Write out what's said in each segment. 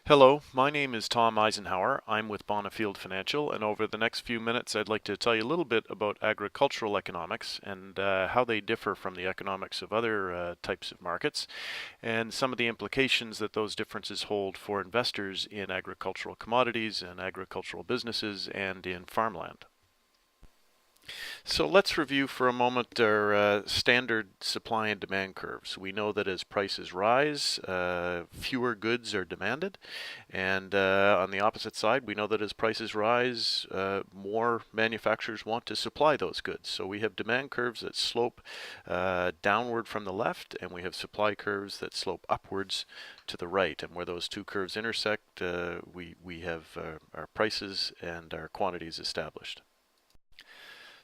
Hello, my name is Tom Eisenhauer. I'm with Bonnefield Financial, and over the next few minutes, I'd like to tell you a little bit about agricultural economics and how they differ from the economics of other types of markets, and some of the implications that those differences hold for investors in agricultural commodities and agricultural businesses and in farmland. So let's review for a moment our standard supply and demand curves. We know that as prices rise, fewer goods are demanded. And on the opposite side, we know that as prices rise, more manufacturers want to supply those goods. So we have demand curves that slope downward from the left, and we have supply curves that slope upwards to the right. And where those two curves intersect, we have our prices and our quantities established.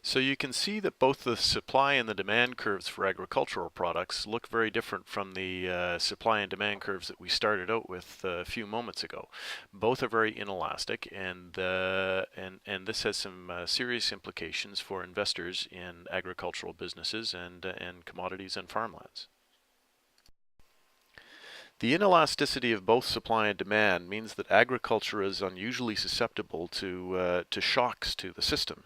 So you can see that both the supply and the demand curves for agricultural products look very different from the supply and demand curves that we started out with a few moments ago. Both are very inelastic, and this has some serious implications for investors in agricultural businesses and commodities and farmlands. The inelasticity of both supply and demand means that agriculture is unusually susceptible to shocks to the system.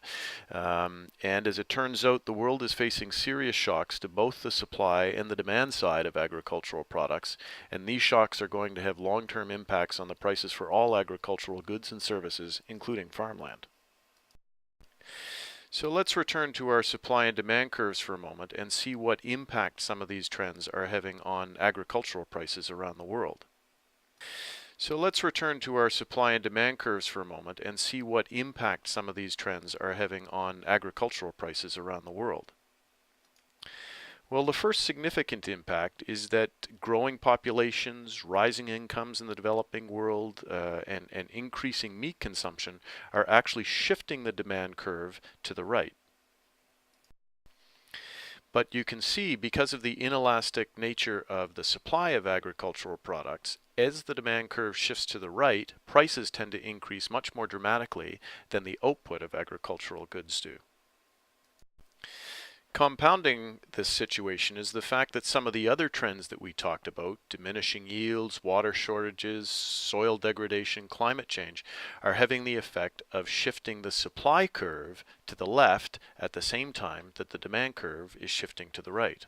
And as it turns out, the world is facing serious shocks to both the supply and the demand side of agricultural products, and these shocks are going to have long-term impacts on the prices for all agricultural goods and services, including farmland. So let's return to our supply and demand curves for a moment and see what impact some of these trends are having on agricultural prices around the world. So let's return to our supply and demand curves for a moment and see what impact some of these trends are having on agricultural prices around the world. Well, the first significant impact is that growing populations, rising incomes in the developing world, and increasing meat consumption are actually shifting the demand curve to the right. But you can see, because of the inelastic nature of the supply of agricultural products, as the demand curve shifts to the right, prices tend to increase much more dramatically than the output of agricultural goods do. Compounding this situation is the fact that some of the other trends that we talked about, diminishing yields, water shortages, soil degradation, climate change, are having the effect of shifting the supply curve to the left at the same time that the demand curve is shifting to the right.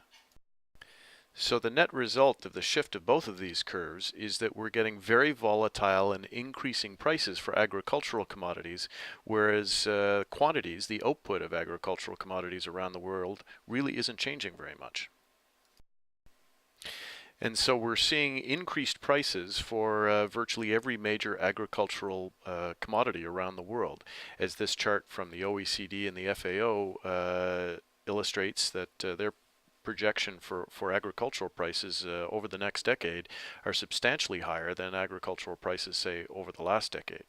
So the net result of the shift of both of these curves is that we're getting very volatile and increasing prices for agricultural commodities, whereas quantities, the output of agricultural commodities around the world, really isn't changing very much. And so we're seeing increased prices for virtually every major agricultural commodity around the world, as this chart from the OECD and the FAO illustrates that their projection for agricultural prices over the next decade are substantially higher than agricultural prices, say, over the last decade.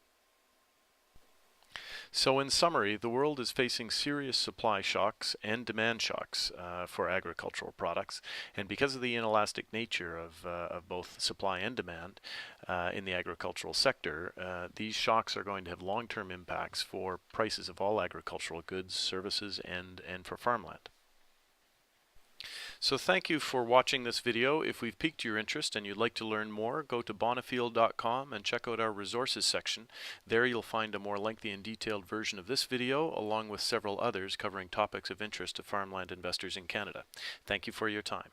So in summary, the world is facing serious supply shocks and demand shocks for agricultural products, and because of the inelastic nature of both supply and demand in the agricultural sector, these shocks are going to have long-term impacts for prices of all agricultural goods, services, and for farmland. So thank you for watching this video. If we've piqued your interest and you'd like to learn more, go to bonnefield.com and check out our resources section. There you'll find a more lengthy and detailed version of this video, along with several others covering topics of interest to farmland investors in Canada. Thank you for your time.